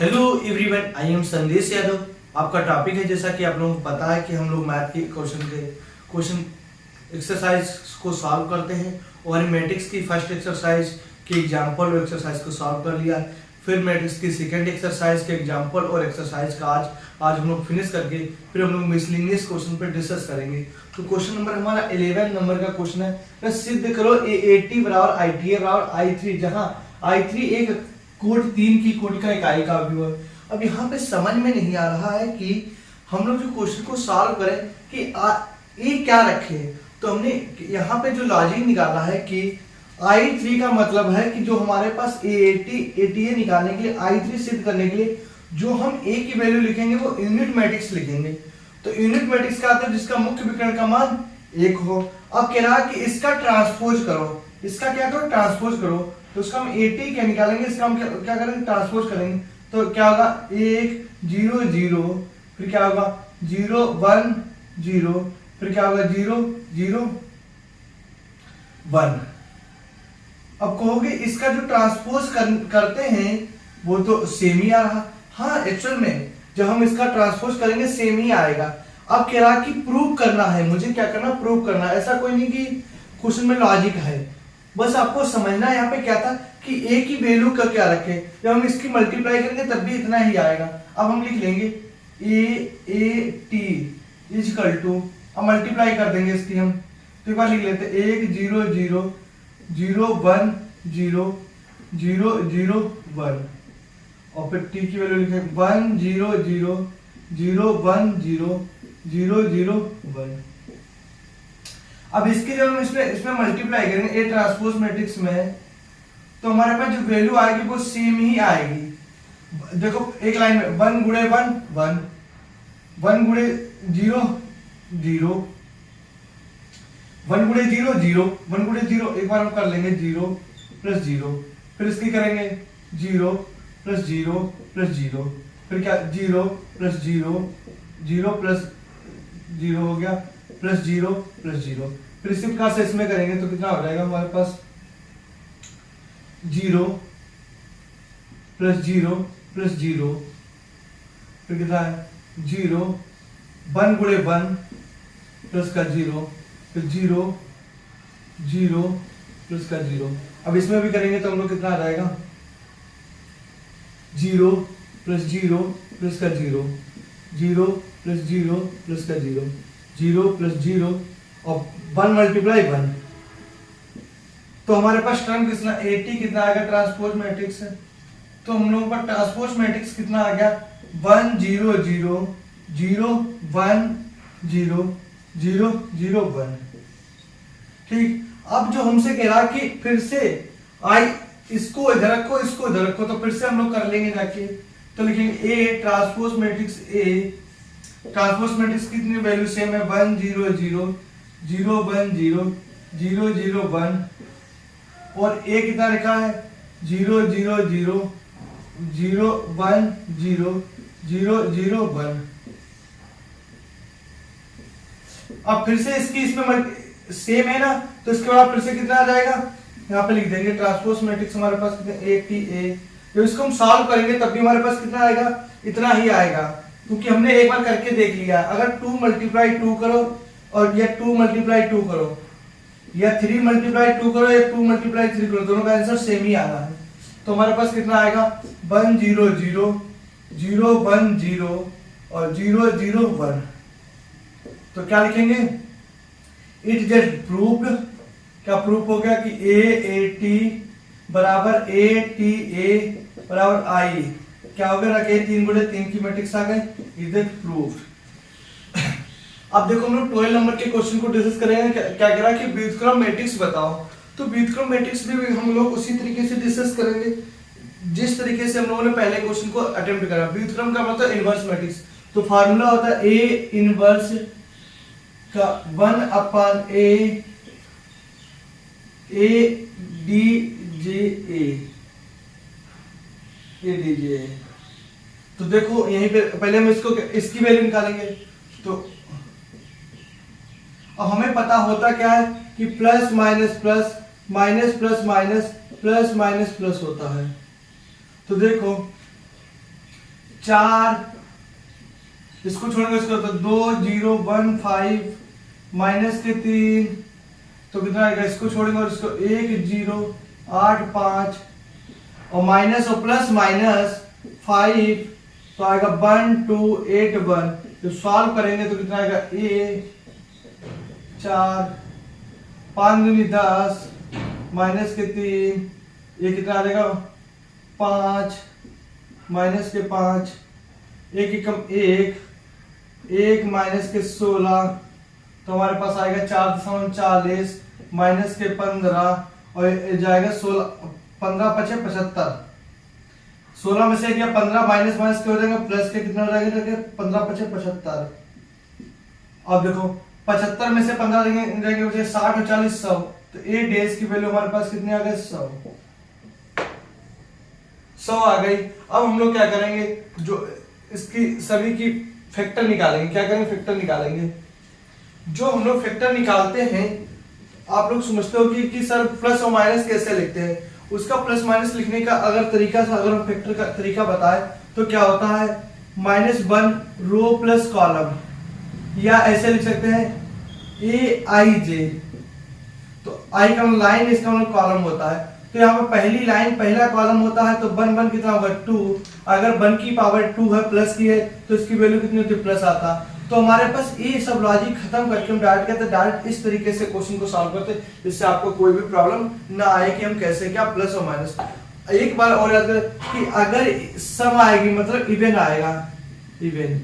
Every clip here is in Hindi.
हेलो एवरीवन, आई एम संदेश यादव। आपका टॉपिक है, जैसा कि आप लोगों को पता है कि हम लोग मैथ के क्वेश्चन एक्सरसाइज को सॉल्व करते हैं और मैट्रिक्स की फर्स्ट एक्सरसाइज के एग्जाम्पल और एक्सरसाइज को सॉल्व कर लिया। फिर मैट्रिक्स की सेकंड एक्सरसाइज के एग्जाम्पल और एक्सरसाइज का आज हम लोग फिनिश करके फिर हम लोग मिसलिनियस क्वेश्चन पर डिस्कस करेंगे। तो क्वेश्चन नंबर हमारा 11 नंबर का क्वेश्चन है, सिद्ध करो AAT बराबर ITA बराबर I3, जहां I3 एक कोट 3 की कोटि का इकाई का अवयव है। अब यहाँ पे समझ में नहीं आ रहा है कि हम लोग जो क्वेश्चन को सॉल्व करें कि ये क्या रखे। तो हमने यहाँ पे जो लॉजिक निकाला है कि I3 का मतलब है कि जो हमारे पास ATA निकालने के लिए, I3 सिद्ध करने के लिए जो हम A की वैल्यू लिखेंगे वो यूनिट मैट्रिक्स लिखेंगे। तो यूनिट मैट्रिक्स का अर्थ है जिसका मुख्य विकर्ण का मान 1 हो। अब कह रहा है कि इसका ट्रांसपोज करो, इसका क्या करो, ट्रांसपोज करो। तो उसका हम AT क्या निकालेंगे, इसका हम क्या करेंगे, ट्रांसपोज करेंगे। तो क्या होगा, 1 0 0, फिर क्या होगा 0 1 0, फिर क्या होगा 0 0 1। अब कहोगे इसका जो ट्रांसपोज करते हैं वो तो सेम ही आ रहा। हाँ, एक्चुअल में जब हम इसका ट्रांसपोज करेंगे सेम ही आएगा। अब कह रहा कि प्रूव करना है, मुझे क्या करना, प्रूव करना है। ऐसा कोई नहीं कि क्वेश्चन में लॉजिक है, बस आपको समझना यहाँ पे क्या था कि A की वैल्यू का क्या रखे। जब हम इसकी मल्टीप्लाई करेंगे तब भी इतना ही आएगा। अब हम लिख लेंगे AAT इक्वल टू, अब मल्टीप्लाई कर देंगे इसकी हम। तो एक बार लिख लेते 1 0 0 0 1 0 0 0 1, और फिर T की वैल्यू लिखे 1 0 0 0 1 0 0 0 1। अब इसकी जब हम इसमें मल्टीप्लाई करेंगे ए ट्रांसपोज मैट्रिक्स में, तो हमारे पास जो वैल्यू आएगी वो सेम ही आएगी। देखो एक लाइन में 1 गुणे 1 1, 1 गुणे 0 0, 1 गुणे 0 0, 1 गुणे 0, एक बार हम कर लेंगे 0 प्लस 0, फिर इसकी करेंगे 0 प्लस 0 प्लस 0, फिर क्या 0 प्लस 0 0 प्लस 0 हो गया, प्लस 0 प्लस 0, फिर इसी प्रकार से इसमें करेंगे तो कितना हो जाएगा हमारे पास 0 प्लस 0 प्लस 0, फिर कितना है 0 1 गुणे 1 प्लस का 0, फिर 0 0 प्लस का 0। अब इसमें भी करेंगे तो हम लोग कितना आ जाएगा 0 प्लस 0 प्लस का 0, 0 प्लस 0 प्लस का 0, 0 प्लस 0 और 1 मल्टीप्लाई 1। तो हमारे पास टर्म कितना AT कितना आएगा, ट्रांसपोज मैट्रिक्स है। तो हम लोगों का ट्रांसपोज मैट्रिक्स कितना आ गया 1 0 0 0 1 0 0 0 1। ठीक, अब जो हमसे कह रहा कि फिर से इसको इधर रखो, इसको इधर रखो, तो फिर से हम लोग कर लेंगे जाके। तो लिखेंगे A transpose matrix A, transpose matrix कितनी वैल्यू सेम है 1 0 0 0 1 0 0 0 1, और A कितना लिखा है 0 0 0 0 1 0 0 0 1। अब फिर से इसमें सेम है ना, तो इसके बाद फिर से कितना आ जाएगा, यहाँ पे लिख देंगे ट्रांसपोज मैट्रिक्स हमारे पास कितना ATA। जब इसको हम सॉल्व करेंगे तब भी हमारे पास कितना आएगा, इतना ही आएगा, क्योंकि हमने एक बार करके देख लिया। अगर 2 मल्टीप्लाई 2 करो और या 2 मल्टीप्लाई 2 करो या 3 मल्टीप्लाई 2 करो या 2 मल्टीप्लाई 3 करो, दोनों का आंसर सेम ही आना है। तो हमारे पास कितना आएगा 1 0 0 0 1 0 और 0 0 1। तो क्या लिखेंगे, इट गेट प्रूव्ड, क्या प्रूफ हो गया कि AAT बराबर ATA बराबर I, क्या हो गया, 3 गुणे 3 की मैट्रिक्स आ गई, इट गेट प्रूव्ड। अब देखो हम लोग 12 नंबर के क्वेश्चन को डिस्कस करेंगे। क्या कह रहा है कि व्युत्क्रम मैट्रिक्स बताओ। तो व्युत्क्रम मैट्रिक्स भी हम लोग उसी तरीके से डिस्कस करेंगे जिस तरीके से हम लोगों ने पहले क्वेश्चन को अटेम्प्ट करा। व्युत्क्रम का मतलब इनवर्स मैट्रिक्स। तो फार्मूला होता है A इनवर्स का 1/A ADJ। तो देखो यहीं पे पहले हम इसकी वैल्यू निकालेंगे। तो अब हमें पता होता क्या है कि plus minus plus minus plus minus plus minus plus होता है। तो देखो 4, इसको छोड़ेंगे इसको तो 2 0 1 5 माइनस के 3 तो कितना आएगा, इसको छोड़ेंगे और इसको 1 0 8 5 और माइनस और प्लस माइनस 5 तो आएगा 1 2 8 1। तो सॉल्व करेंगे तो कितना आएगा, a 4 5 दूनी 10 माइनस के 3 ये कितना आ जाएगा 5 माइनस के 5 1 एकम 1 माइनस के 16 तो हमारे पास आएगा 4.40 माइनस के 15 और जाएगा 16 15 5 75 16 में से क्या 15 माइनस माइनस के हो जाएगा प्लस के कितना हो जाएगा 15 5 75। अब देखो 75 में से 15 जाएंगे बचे 60 और 40 100 तो ए डेज की वैल्यू हमारे पास कितनी आ गई 100 आ गई। अब हम लोग क्या करेंगे, जो इसकी सभी की फैक्टर निकालेंगे। क्या करेंगे, फैक्टर निकालेंगे। जो हम लोग फैक्टर निकालते हैं आप लोग समझते हो कि सर प्लस और माइनस कैसे लिखते हैं। उसका प्लस माइनस लिखने का अगर तरीका से अगर हम फैक्टर का तरीका बताए तो क्या होता है, -1 रो प्लस कॉलम, या ऐसे लिख सकते हैं aij। तो आई का लाइन इसका मतलब कॉलम होता है। तो यहाँ पर पहली लाइन पहला कॉलम होता है तो 1 कितना होगा 2। अगर 1 की पावर 2 है प्लस की है तो इसकी वैल्यू कितनी होती है प्लस आता। तो हमारे पास ये सब लॉजिक खत्म करके हम डायरेक्ट इस तरीके से क्वेश्चन को सॉल्व करते हैं जिससे आपको कोई भी प्रॉब्लम ना आए कि हम कैसे क्या प्लस और माइनस। एक बार और याद करें कि अगर सम आएगी मतलब इवन आएगा, इवन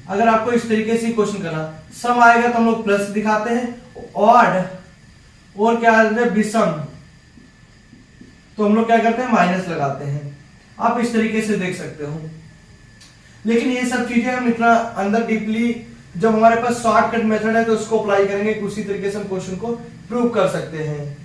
अगर आपको इस तरीके से क्वेश्चन करना, सम आएगा तो हम लोग प्लस दिखाते हैं, ऑड और क्या है विषम तो हम लोग क्या करते हैं माइनस लगाते हैं। आप इस तरीके से देख सकते हो। लेकिन ये सब चीजें हम इतना अंदर डीपली जब हमारे पास शॉर्टकट मेथड है तो उसको अप्लाई करेंगे, उसी तरीके से हम क्वेश्चन को प्रूव कर सकते हैं।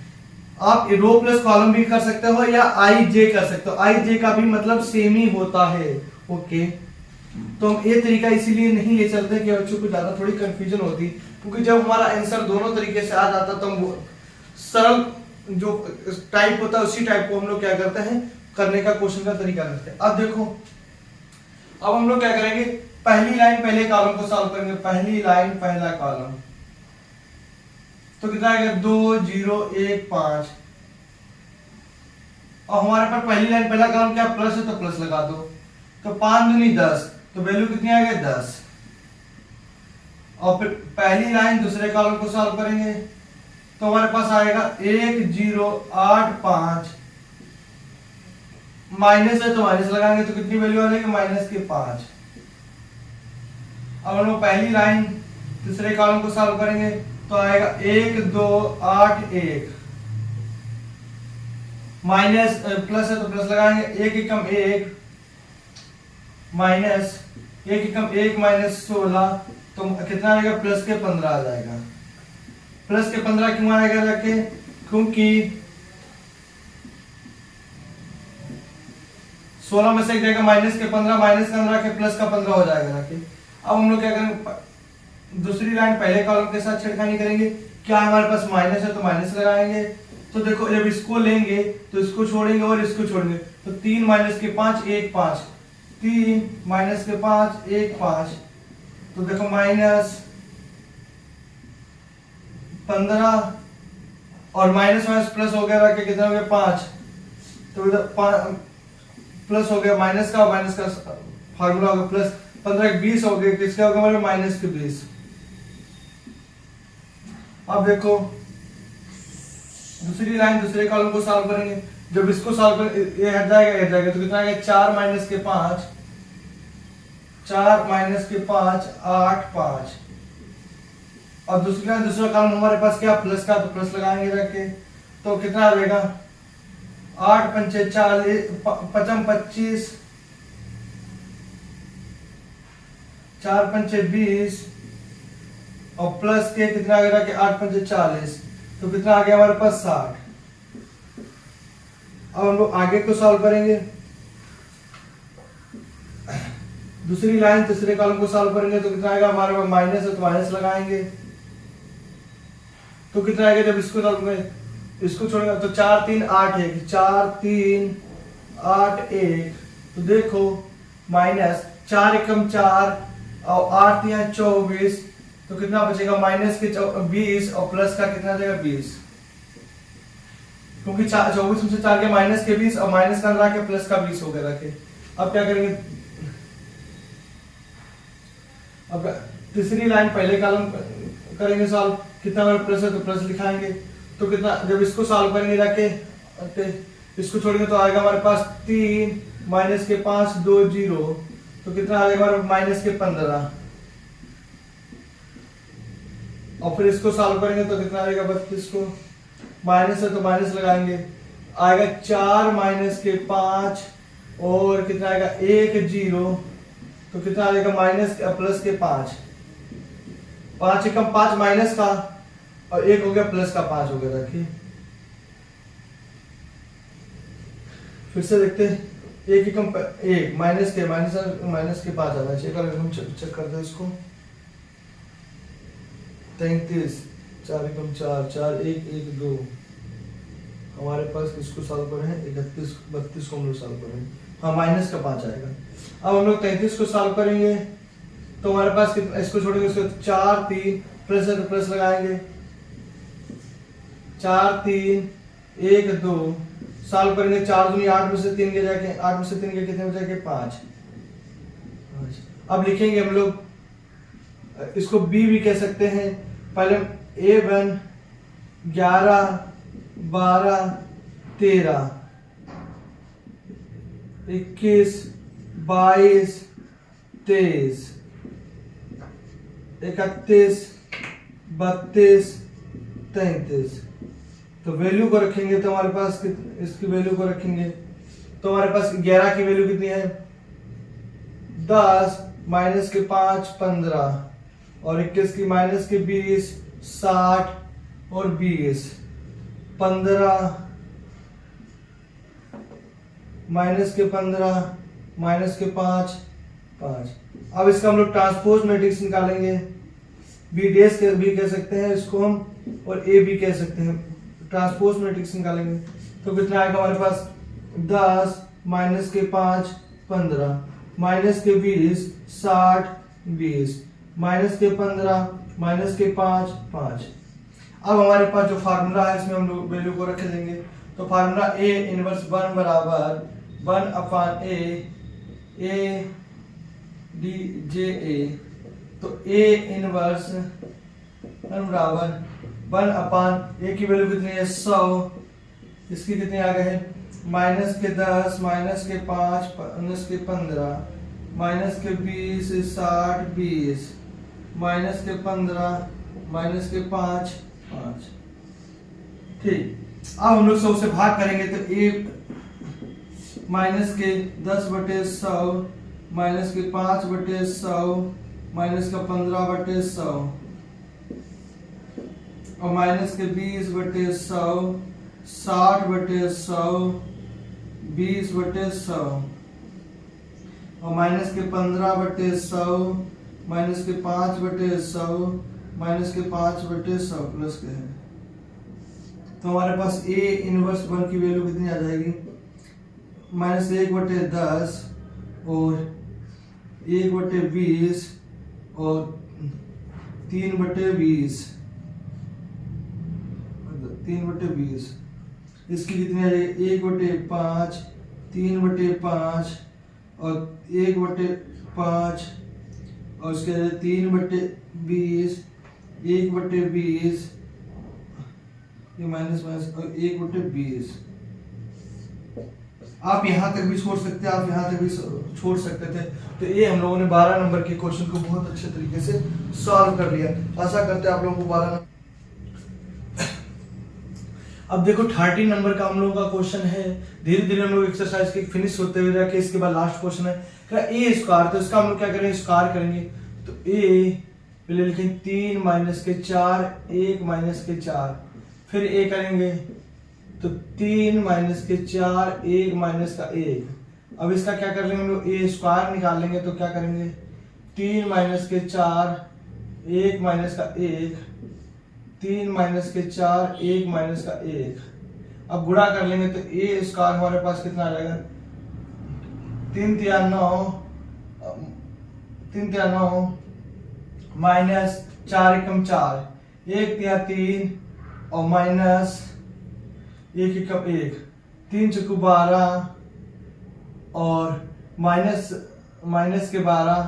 आप रो प्लस कॉलम भी कर सकते हो या आई जे कर सकते हो। आई जे का भी मतलब सेम ही होता है। ओके, तो हम ये तरीका इसीलिए नहीं ले चलते कि बच्चों को ज्यादा थोड़ी कंफ्यूजन होती, क्योंकि जब हमारा आंसर दोनों तरीके से आ जाता तो हम सरल जो टाइप होता है उसी टाइप को हम लोग क्या करते हैं करने का क्वेश्चन का तरीका करते हैं। अब देखो, अब हम लोग क्या करेंगे, पहली लाइन पहले कॉलम को सॉल्व करेंगे। पहली लाइन पहला कॉलम तो कितना आएगा 2 0 1 5 और हमारे पास पहली लाइन पहला कॉलम क्या प्लस है तो प्लस लगा दो। तो 5 दूनी 10 तो वैल्यू कितनी आ गई 10। और फिर पहली लाइन दूसरे कॉलम को सॉल्व करेंगे तो हमारे पास आएगा 1 0 8 5 माइनस है तो माइनस लगाएंगे तो कितनी वैल्यू आ जाएगी -5। अब हम लोग पहली लाइन दूसरे कॉलम को सॉल्व करेंगे तो आएगा 1 2 8 1 माइनस प्लस है तो प्लस लगाएंगे 1 एकम 1 माइनस 1 एकम 1 माइनस 16 तो कितना आएगा प्लस के 15 आ जाएगा। प्लस के 15 क्यों आएगा रखे, क्योंकि 16 में से एक जाएगा माइनस के 15 माइनस का रखे प्लस का 15 हो जाएगा रखे। अब हम लोग क्या करेंगे, दूसरी लाइन पहले कॉलम के साथ छेड़खानी करेंगे। क्या हमारे पास माइनस है तो माइनस लगाएंगे। तो देखो जब इसको लेंगे तो इसको छोड़ेंगे और इसको छोड़ेंगे तो 3 माइनस के 5 1 5 3 माइनस के 5 1 5 तो देखो माइनस 15 और माइनस माइनस प्लस हो गया रखे कितना हो गया 5 तो इधर प्लस हो गया माइनस का फार्मूला हो गया प्लस 15 20 हो गया, किसका होगा हमारे माइनस के 20। अब देखो दूसरी लाइन दूसरे कॉलम को सॉल्व करेंगे। जब इसको सॉल्व करेंगे ये हट जाएगा तो कितना आएगा 4 माइनस के 5 4 माइनस के 5 8 5 और दूसरा कॉलम हमारे पास क्या प्लस का तो प्लस लगाएंगे रखे तो कितना आ जाएगा 8 पंचे 40 55 25 4 पंचे 20 और प्लस के कितना आ गया कि 8 पंचे 40 तो कितना आ गया हमारे पास 60। अब हम लोग आगे को सॉल्व करेंगे। दूसरी लाइन तीसरे कॉलम को सॉल्व करेंगे तो कितना आएगा हमारे पास माइनस है तो माइनस लगाएंगे तो कितना आएगा जब इसको सॉल्व करेंगे इसको छोड़ेंगे तो 4 3 8 1 4 3 8 1 तो देखो माइनस 4 एकम 4 और 8 या 24, तो कितना बचेगा माइनस के 20 और प्लस का कितना जाएगा 20, क्योंकि 24 में से 4 के माइनस के 20 और माइनस का अंदर के प्लस का 20 हो गया रखे। अब क्या करेंगे, अब तीसरी लाइन पहले कॉलम करेंगे सॉल्व, कितना अगर प्लस है तो प्लस लिखाएंगे, तो कितना जब इसको सॉल्व करेंगे जाके इसको छोड़ेंगे तो आएगा हमारे पास 3 माइनस के 5 2 0, तो कितना आ जाएगा हमारे माइनस के 15, और फिर इसको सॉल्व करेंगे तो कितना आएगा 32 को, माइनस है तो माइनस लगाएंगे, आएगा 4 माइनस के 5 और कितना आएगा 1 0, तो कितना आएगा माइनस प्लस के 5, 5 एकम 5 माइनस का और 1 हो गया प्लस का 5 हो गया। रखिए फिर से देखते हैं, 1 एकम 1 माइनस के 5 आना चाहिए, अगर हम चेक करते हैं इसको, 33 4 एकम 4 4 1 1 2, हमारे पास इसको सॉल्व करें 31 32 को हम लोग सॉल्व करेंगे, हाँ माइनस का 5 आएगा। अब हम लोग 33 को सॉल्व करेंगे तो हमारे पास कितना, इसको छोड़ेंगे इसको 4 3 प्लस है तो प्लस लगाएंगे, 4 3 1 2 सॉल्व करेंगे, 4 दूनी 8 में से 3 के जाके 8 में से 3 के कितने बचेंगे 5। अब लिखेंगे हम लोग, इसको b भी कह सकते हैं, पहले a1 11 12 13 21 22 23 31 32 33, तो वैल्यू को रखेंगे तो हमारे पास इसकी वैल्यू को रखेंगे तो हमारे पास 11 की वैल्यू कितनी है 10 माइनस के 5 15 और 21 की माइनस के 20 60 और 20 15 माइनस के 15 माइनस के 5 5। अब इसका हम लोग ट्रांसपोज मैट्रिक्स निकालेंगे, बी डेस भी कह सकते हैं इसको हम, और ए भी कह सकते हैं, ट्रांसपोज मैट्रिक्स निकालेंगे तो कितना आएगा हमारे पास 10 माइनस के 5 15 माइनस के 20 60 20 माइनस के 15 माइनस के 5 5। अब हमारे पास जो फार्मूला है इसमें हम लोग वैल्यू को रख देंगे, तो फार्मूला ए इनवर्स 1 बराबर 1 अपान ए डी जे ए, तो ए इनवर्स 1 बराबर 1 अपान ए की वैल्यू कितनी है 100, इसकी कितनी आ गए हैं माइनस के 10 माइनस के 5 माइनस के 15 माइनस के 20 60 20 माइनस के 15 माइनस के 5 5। ठीक, अब हम लोग 100 से भाग करेंगे तो ए माइनस के 10/100 माइनस के 5/100 माइनस का 15/100 और माइनस के 20/100 60/100 20/100 और माइनस के 15/100 माइनस के 5/100 माइनस के 5/100 प्लस के है, तो हमारे पास ए इनवर्स 1 की वैल्यू कितनी आ जाएगी माइनस 1/10 और 1/20 और 3/20 3/20, इसकी कितनी आ जाएगी 1/5 3/5 और 1/5 और उसके 3/20 1/20 ये माइनस माइनस और 1/20। आप यहाँ तक भी छोड़ सकते हैं, आप यहाँ तक भी छोड़ सकते थे। तो ये हम लोगों ने 12 नंबर के क्वेश्चन को बहुत अच्छे तरीके से सॉल्व कर लिया। आशा करते हैं आप लोगों को 12 नंबर। अब देखो 30 नंबर का हम लोगों का क्वेश्चन है। धीरे धीरे हम लोग एक्सरसाइज के फिनिश होते हुए जाके इसके बाद लास्ट क्वेश्चन है क्या ए स्क्वायर, तो इसका हम लोग क्या करेंगे स्क्वायर करेंगे। तो ए पहले लिखेंगे 3 माइनस के 4 1 माइनस के 4, फिर ए करेंगे तो 3 माइनस के 4 1 माइनस का 1। अब इसका क्या कर लेंगे हम लोग ए स्क्वायर निकाल लेंगे, तो क्या करेंगे 3 माइनस के 4 1 माइनस का 1 3 माइनस के 4 1 माइनस का 1। अब गुणा कर लेंगे तो ए स्क्वायर हमारे पास कितना आ जाएगा 3 3 9 3 3 9 माइनस 4 एकम 4, 1 3 3 और माइनस 1 एकम 1, 3 चौको 12 और माइनस के 12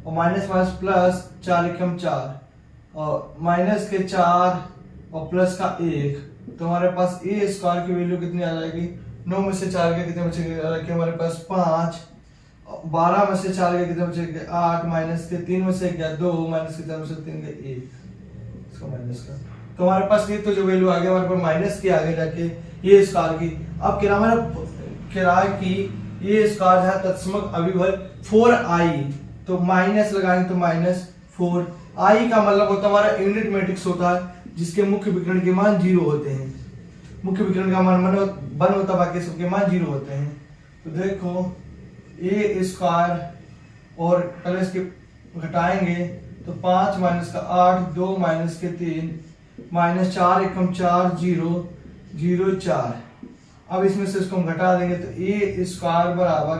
और माइनस माइनस प्लस 4 एकम 4 और माइनस के 4 और प्लस का 1। तो हमारे पास ए स्क्वायर की वैल्यू कितनी आ जाएगी? 9 में से 4 के कितने बचेंगे? हमारे पास 5, 12 में से 4 के कितने बचेंगे? 8, माइनस के 3 में से गया 2, माइनस के 4 में से 3 गया 1, इसका माइनस का। तो हमारे पास ये तो जो वैल्यू आ गया हमारे पास माइनस की आगे जाके ये स्क्वायर की। अब किराए की ये स्क्वायर है तत्समक अविभाज्य 4i, तो माइनस लगाएंगे तो माइनस 4। i का मतलब होता है हमारा यूनिट मैट्रिक्स होता है जिसके मुख्य विकर्ण के मान 0 होते हैं। मुख्य विकर्ण का मान 1 होता है, बाकी सबके मान 0 होते हैं। तो देखो ए स्क्वायर और पहले इसके घटाएंगे तो 5 माइनस का 8, 2 माइनस के 3, माइनस 4 एकम 4, 0 0 4। अब इसमें से इसको हम घटा देंगे तो ए स्क्वायर बराबर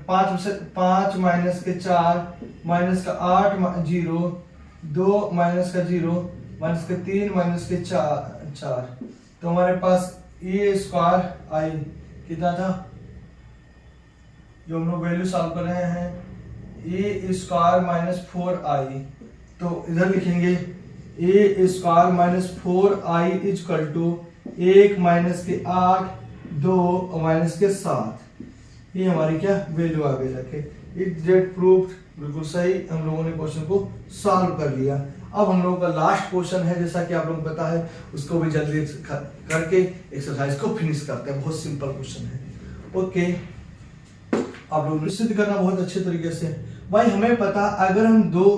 5 माइनस के 4 माइनस का 8 0, 2 माइनस का 0 माइनस के 3 माइनस के 4। तो हमारे पास ए स्क्वायर आई कितना था जो हम लोग वैल्यू सॉल्व कर रहे हैं? A square minus 4i। तो इधर लिखेंगे A square minus 4i equal to 1 minus के 8, 2 माइनस के 7। ये हमारी क्या वैल्यू आ गई रखे। इट दैट प्रूव्ड, बिल्कुल सही, हम लोगों ने क्वेश्चन को सॉल्व कर लिया। अब हम लोगों का लास्ट क्वेश्चन है, जैसा कि आप लोगों को पता है, उसको भी जल्दी करके एक्सरसाइज को फिनिश करते हैं। बहुत सिंपल क्वेश्चन है। ओके, आप लोग सिद्ध करना बहुत अच्छे तरीके से। भाई हमें पता अगर हम 2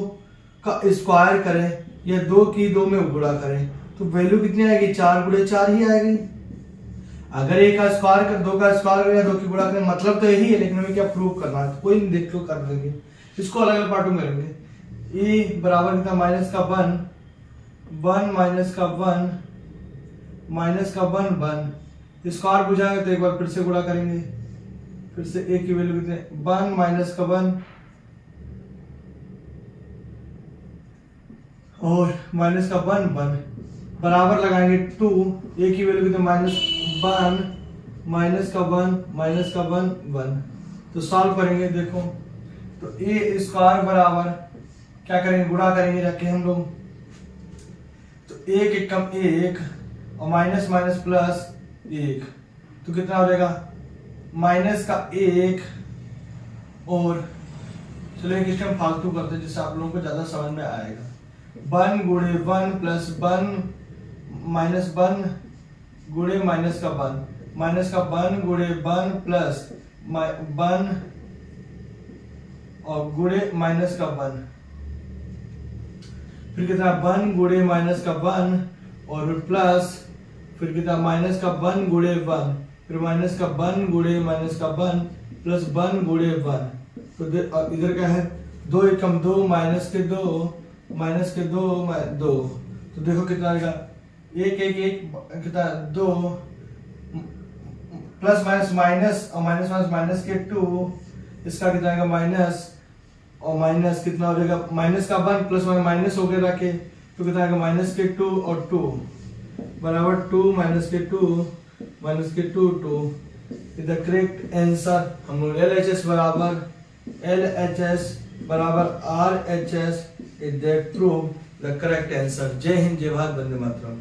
का स्क्वायर करें या 2 की 2 में गुणा करें तो वैल्यू कितनी आएगी? 4 गुणे 4 ही आएगी। अगर 1 का स्क्वायर कर 2 का स्क्वायर करें या 2 की गुणा करें, मतलब तो यही है, लेकिन हमें क्या प्रूव करना है? कोई नहीं, देख लो कर देंगे। इसको अलग अलग पार्टों में करेंगे। ए बराबर कितना? माइनस का 1 माइनस का 1 माइनस का 1 स्क्वायर बुझाएंगे तो एक बार फिर से गुणा करेंगे। फिर से ए की वैल्यू कितने? 1 माइनस का 1 और माइनस का 1 बराबर लगाएंगे 2। ए की वैल्यू कितने? -1 माइनस का 1 माइनस का 1 तो सॉल्व करेंगे। देखो तो ए स्क्वायर बराबर क्या करेंगे? गुणा करेंगे जाके हम लोग। तो 1 एकम 1 और माइनस माइनस प्लस 1 तो कितना हो जाएगा? माइनस का 1 और चलो एक इसमें फालतू करते हैं जिससे आप लोगों को ज्यादा समझ में आएगा। 1 गुणे 1 प्लस 1 माइनस 1 गुणे माइनस का 1 माइनस का 1 गुणे 1 प्लस 1 और गुणे माइनस का 1 फिर कितना? 1 गुणे माइनस का 1 और प्लस फिर कितना? माइनस का 1 गुणे 1 फिर माइनस का 1 गुणे माइनस का 1 प्लस 1 गुणे 1। तो इधर क्या है? 2 एकम 2 माइनस के 2 माइनस के 2 2। तो देखो कितना आएगा? 1 1 1 कितना? 2 प्लस माइनस माइनस और माइनस माइनस माइनस के 2, इसका कितना आएगा? माइनस और माइनस कितना हो जाएगा? माइनस का 1 प्लस माइनस हो गया रखे तो कितना आएगा? माइनस के 2 और 2 बराबर 2 माइनस के 2 माइनस के 2 2। द करेक्ट आंसर हम लोग LHS बराबर RHS is that prove the correct answer. जय हिंद, जय भारत, वंदे मातरम।